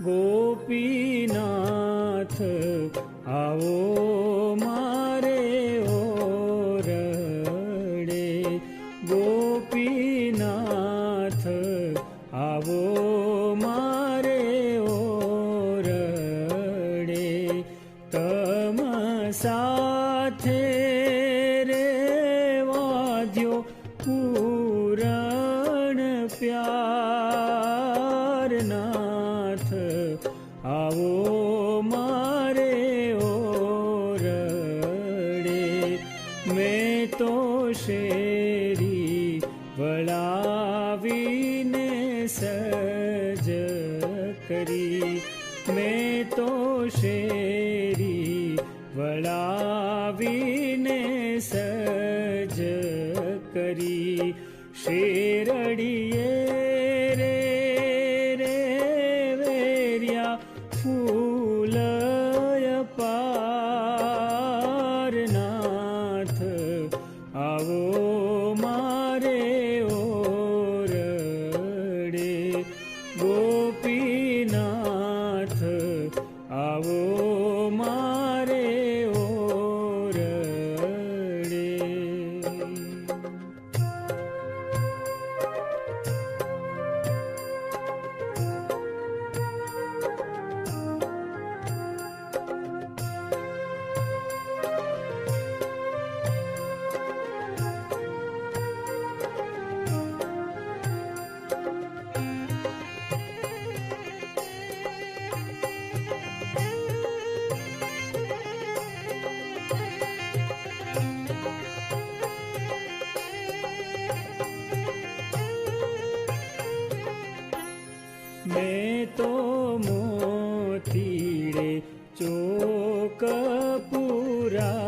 ગોપીનાથ આવો મારે ઓરડે, ગોપીનાથ આવો મારે ઓરડે, તમ સાથે રે વાદ્યો પૂરણ પ્યારનાથ આવો મારે ઓરડે, મેં તો શેરી વળાવીને સજ કરી, મેં તો શેરી વળાવીને સજ કરી, શેરડીએ રે રે વેર્યા ફૂલ પારનાથ આવો મારે ઓરડે, ગોપીનાથ આવો મારે ઓરડે. મેં તો મોતીડે ચોક પુરાવિયા,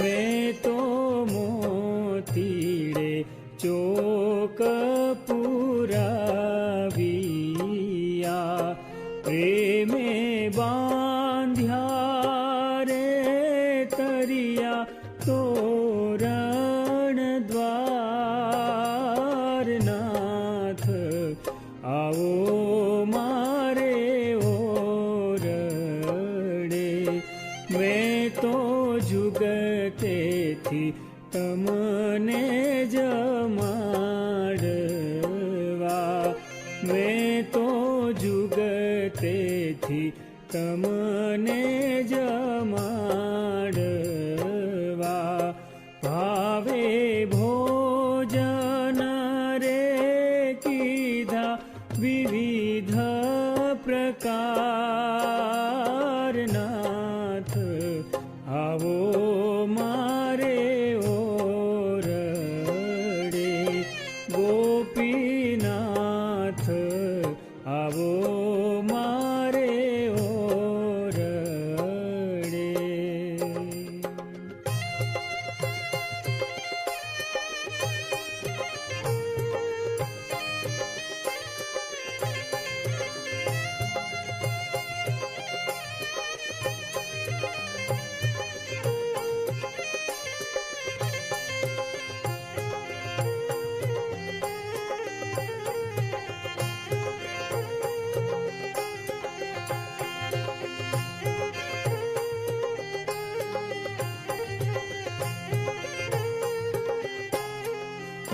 મેં તો મોતીડે ચોક પુરાવિયા, પ્રેમે બાંધ્યા રે તરિયા તોરણ દ્વારનાથ આવો મારે ઓરડે, મેં તો જુગતેથી તમને જમાડવા, મેં તો જુગતેથી તમને જમાડવા, ભાવે ભોજન રે કીધા વિવિધ પ્રકારનાથ આવો મારે ઓરડે, ગોપીનાથ આવો મારે ઓરડે.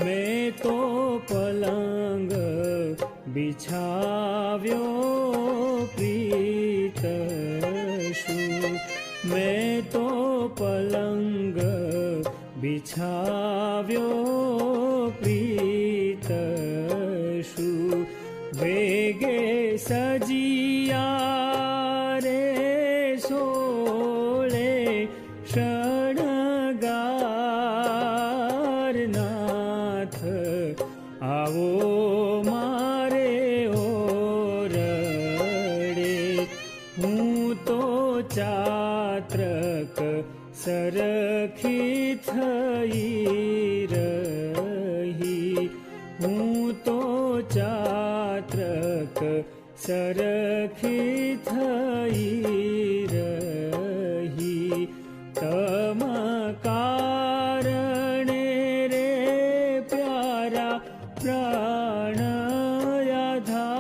મેં તો પલંગ બિછાવ્યો પ્રીતશું, મેં તો પલંગ બિછાવ્યો પ્રીતશું, વેગે સજિયા રે સોળે શણગારનાથ આવો મારે ઓરડે, હું તો ચાત્રક સરખી થઈ રહી, હું તો ચાત્રક સરખી થઈ રહી, તમ કારણે રે પ્યારા પ્રાણ આધાર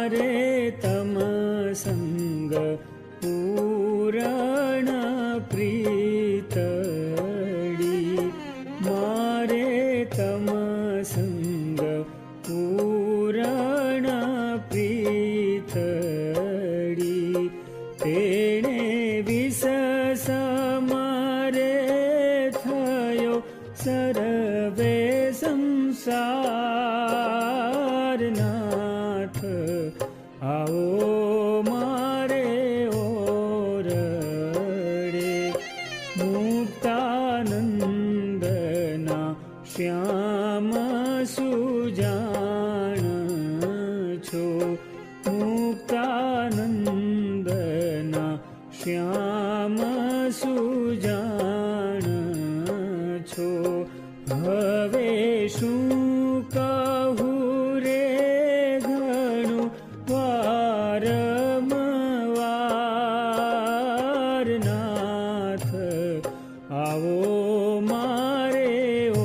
મારે તમ સંગ પૂરણ પ્રીતડી, મારે તમ સંગ પૂરણ પ્રીતડી, તેણે વિસસ મારે થયો સર્વે સંસારનાથ, આવો મારે ઓરડે, મુક્તાનંદના શ્યામ સુજાણ છો, મુક્તાનંદના શ્યામ સુજાણ છો. હવે શું કહું રે ઘણું વારંવાર નાથ, આવો મારે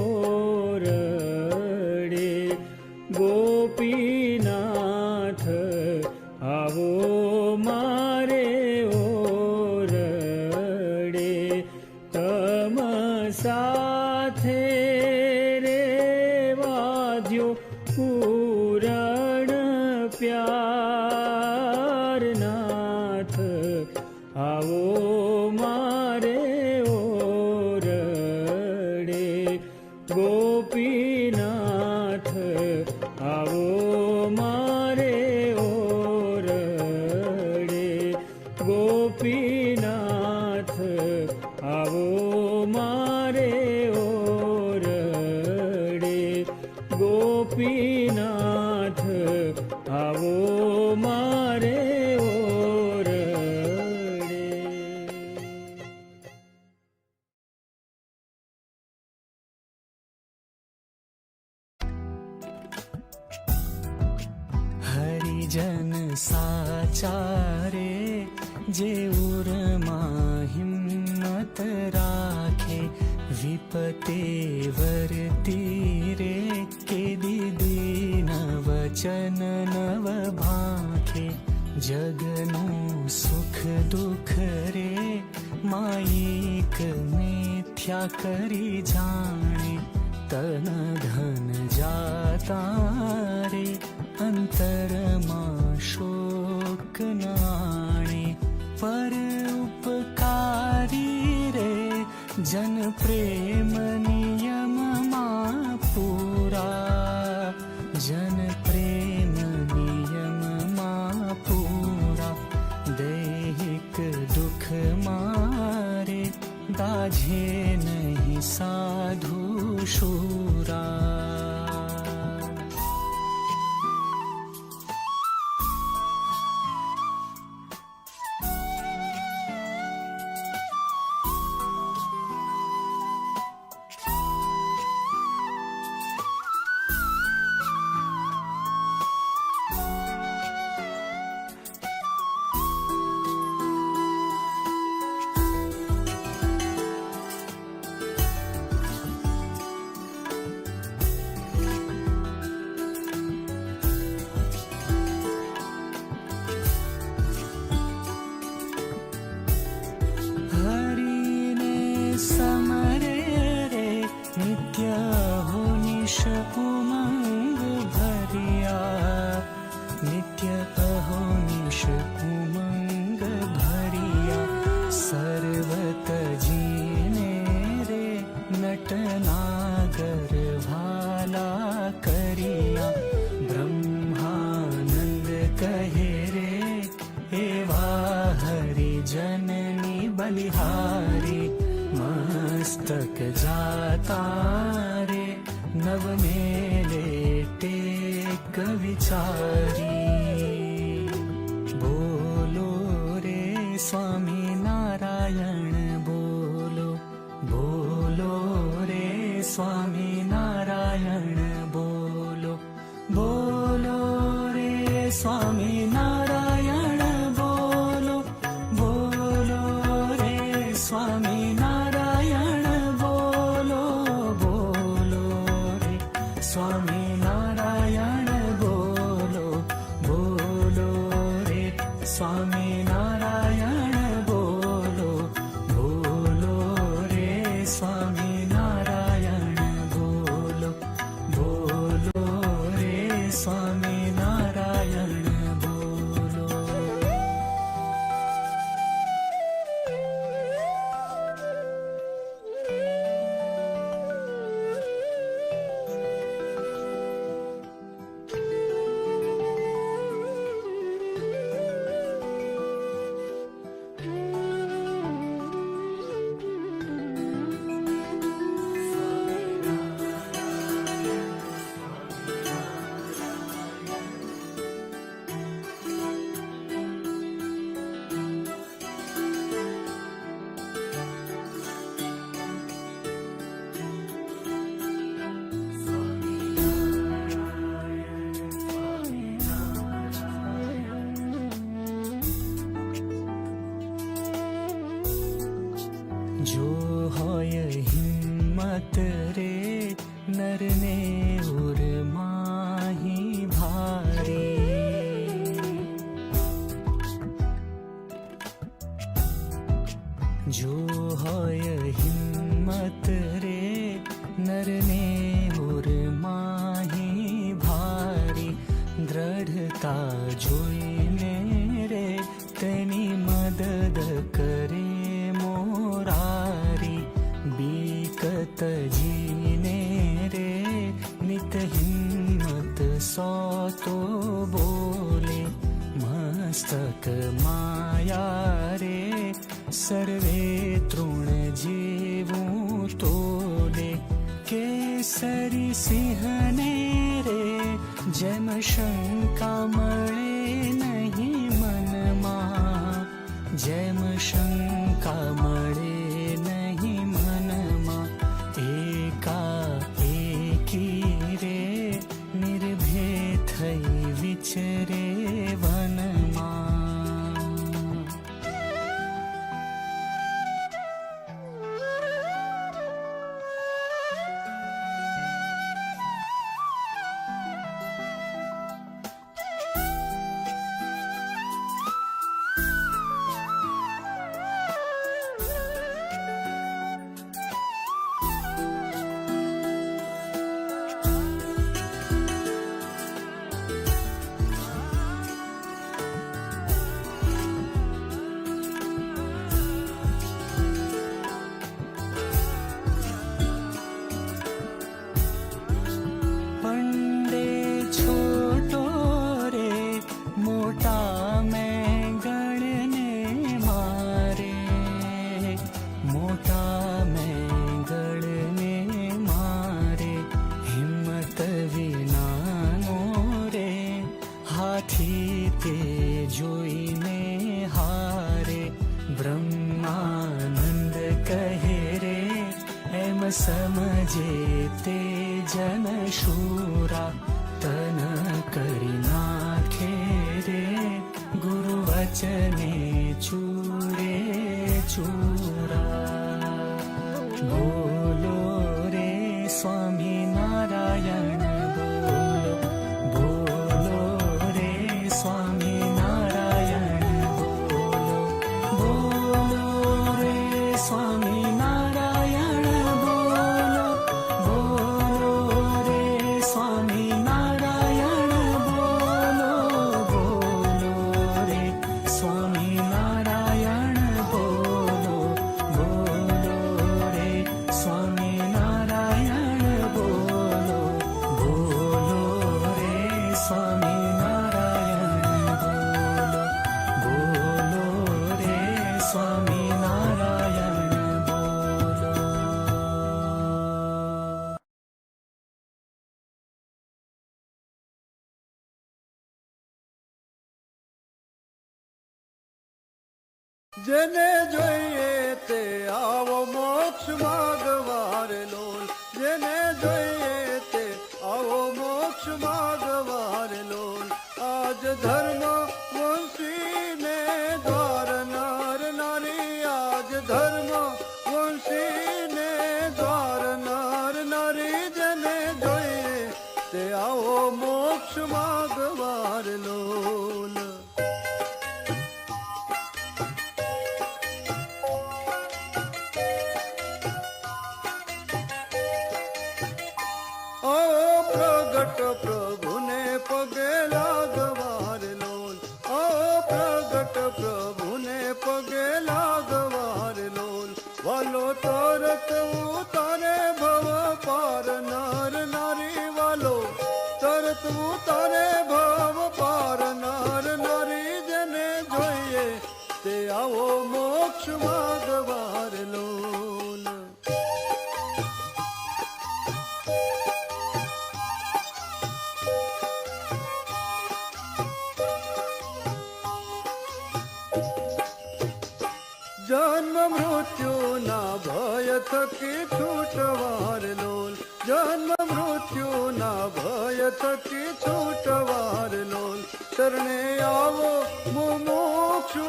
ઓરડે, ગોપીનાથ આવો મારે ઓરડે, તમ સાથે રેવાદ્યો પૂરણ પ્યારનાથ, આવો મારે ઓરડે, ગોપીનાથ આવો મારે ઓરડે, ગોપીનાથ આવો મારે ઓરડે, ગોપીનાથ આવો મારે ઓરડે. હરિજન સાચારે જે ઉરમાં હિંમત રાખે, વિપતે વરતી રે કે દીદી નવચન નવ ભાખે, જગનું સુખ દુઃખ રે માયિક મિથ્યા કરી જાણે, તન ધન જાતા રે અંતરમાં શોક નાણે, પર ઉપકારી રે જન પ્રેમ નિયમમાં પૂરા, જન પ્રેમ નિયમમાં પૂરા, દૈહિક દુઃખ મારે દાઝે નહીં સાધુ શૂરા. બલિહારી મસ્તક જાતા રે નવ મેલે ટેક વિચારી. બોલો રે સ્વામી નારાયણ બોલો, બોલો રે સ્વામી નારાયણ બોલો, બોલો રે સ્વામી નારાયણ બોલો, બોલો રે સ્વામી નારાયણ બોલો, બોલો રે સ્વામી નારાયણ બોલો, સ્વામિનારાયણ બોલો, બોલો રે સ્વામિનારાયણ બોલો, બોલો રે સ્વામિનારાયણ બોલો. જો હોય હિંમત રે નરને ઉરમાહી ભારી, જો હોય હિંમત રે નરને ઉરમાહી ભારી, દ્રઢતા જોઈને રે તેની મદદ કરે મોરારી, બીકત જીને રે નિત હિંમત સો તો બોલે, મસ્તક માયા રે સર્વે તૃણ જેવું તોલે, કેસરી સિંહને રે જેમ શંકા મળે નહીં મનમાં, જેમ શંકા મળે નહીં મનમાં, એકા એકી રે નિર્ભય થઈ વિચરે વનમાં. સમજે તે જન શૂરા, તન કરી નાખે રે ગુરુ વચને ચૂરે ચૂરા. બોલો રે સ્વામિનારાયણ બોલો, બોલો રે સ્વામિનારાયણ બોલો, બોલો રે સ્વામિનારાયણ બોલો, બોલો રે સ્વામિનારાયણ બોલો, બોલો રે સ્વામિનારાયણ બોલો, બોલો રે સ્વામિનારાયણ બોલો, બોલો રે સ્વામિનારાયણ બોલો, બોલો રે સ્વામિનારાયણ બોલો. જેને જોઈએ તે આવો મોક્ષ માગવાર લોલ, જેને જોઈએ તે આવો મોક્ષ માગવાર લોલ. આજ ધર્મ વંશીને દ્વાર નર નારી, આજ ધર્મ વંશીને દ્વાર નર નારી, જેને જોઈએ તે આવો મોક્ષ માગવાર લોલ. પ્રભુને પગે લાગવાર લોલ વાલો તરત ઉતારે ભવ પાર નર નારી વાલો તરત ઉતારે ભવ પાર નર નારી જેને જોઈએ તે આવો મોક્ષ માગવાર લોલ જન્મ મૃત્યુના ભય થકી છૂટવાર લોલ જન્મ મૃત્યુના ભય થકી છૂટવાર લોલ શરણે આવો મુમુક્ષુ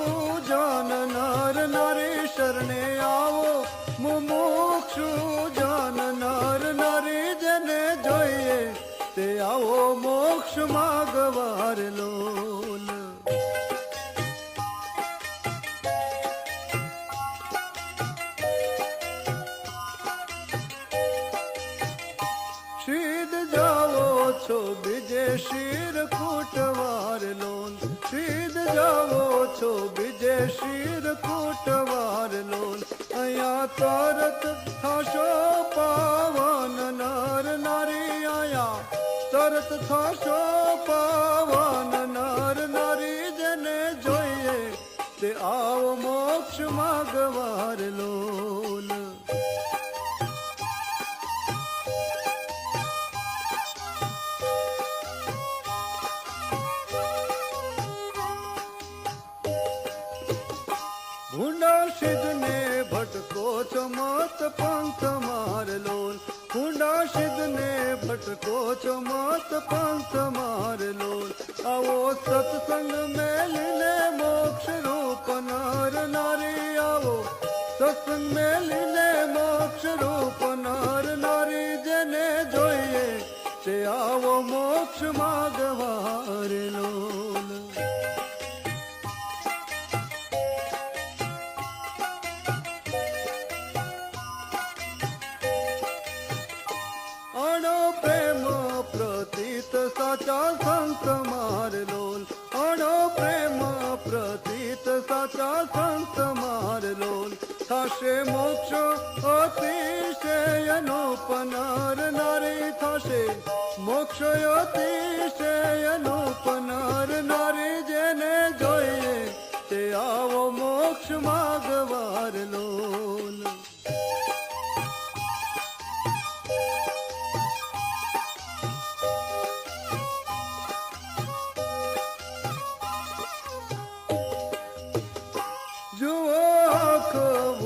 જન નર નારી શરણે આવો મુમુક્ષુ જન નર નારી જેને જોઈએ તે આવો મોક્ષ માગવાર લોલ શીદ જાવો છો બીજે શીર કૂટવાર લોલ શીદ જાવો છો બીજે શીર કૂટવાર લોલ અહીંયા તરત થશો પાવન નર નારી આયા તરત થશો પાવન નર નારી જેને જોઈએ તે આવો મોક્ષ માગવાર લોલ ભૂંડા સિદ્ધને ભટકો છો મત પંથ માર લોલ ભૂંડા સિદ્ધને ભટકો છો મત પંથ માર લોલ આવો સત્સંગ મેલીને મોક્ષ રૂપ નર નારી આવો સત્સંગ મેલીને મોક્ષ રૂપ નર નારી જેને જોઈએ તે આવો મોક્ષ માગવાર લોલ અણો પ્રેમ પ્રતીત સાચા સંત માર લોલ અણો પ્રેમ પ્રતીત સાચા સંત માર લોલ થશે મોક્ષ અતિશયનો પનર નારી થશે મોક્ષ અતિશયનો પનર નારી જેને જોઈએ તે આવો મોક્ષ માગવાર લોલ જુઓ આંખ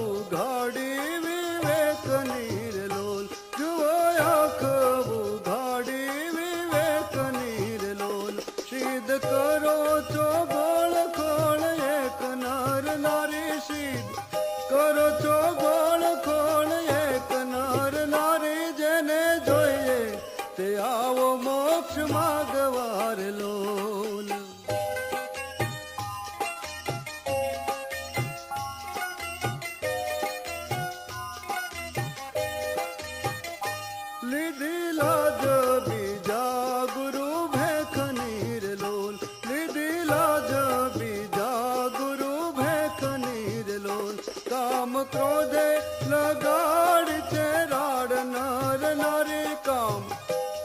ઉઘાડી વિવેક નીર લોલ જુઓ આંખ ઉઘાડી વિવેક નીર લોલ સિદ્ધ કરો છો ગોળ ખોળ એક નર નારી સિદ્ધ કરો છો ગોળ ખોળ એક નર નારી જેને જોઈએ તે આવો મોક્ષ માગવાર લોલ લીધી લાજ બીજા ગુરુ ભેખ નીર લોલ લીધી લાજ બીજા ગુરુ ભેખ નીર લોલ કામ ક્રોધે લગાડી છે રાડ નર નારી કામ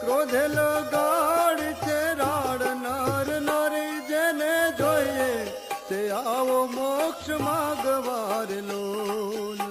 ક્રોધે લગાડી છે રાડ નર નારી જેને જોઈએ તે આવો મોક્ષ માગવાર લોલ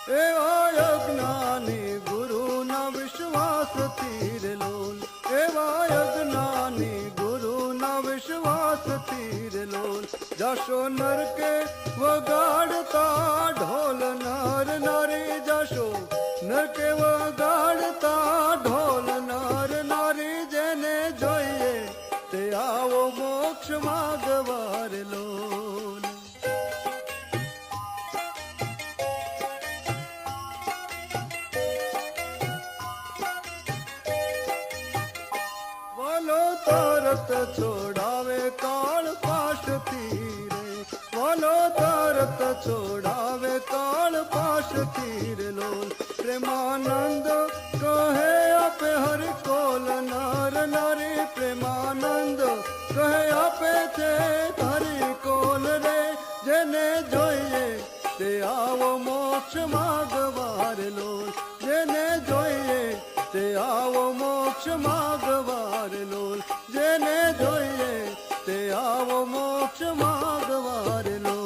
એવા અજ્ઞાની ગુરુના વિશ્વાસથી રે લોલ એવા અજ્ઞાની ગુરુના વિશ્વાસથી રે લોલ જશો નરકે વગાડતા ઢોલ નર નારી જશો નરકે વગાડતા ઢોલ નર નારી જેને જોઈએ તે આવો મોક્ષ માગવાર લોલ વાલો તરત છોડાવે કાળ પાશથી રે વાલો તરત છોડાવે કાળ પાશ વિશ્વાસથી રે લોલ પ્રેમાનંદ કહે આપે હરિ કોલ નર નારી પ્રેમાનંદ કહે આપે છે હરિ કોલ રે જેને જોઈએ તે આવો મોક્ષ માગવાર લોલ જેને જોઈએ તે આવો મોક્ષ માગવાર લોલ જેને જોઈએ તે આવો મોક્ષ માગવાર લોલ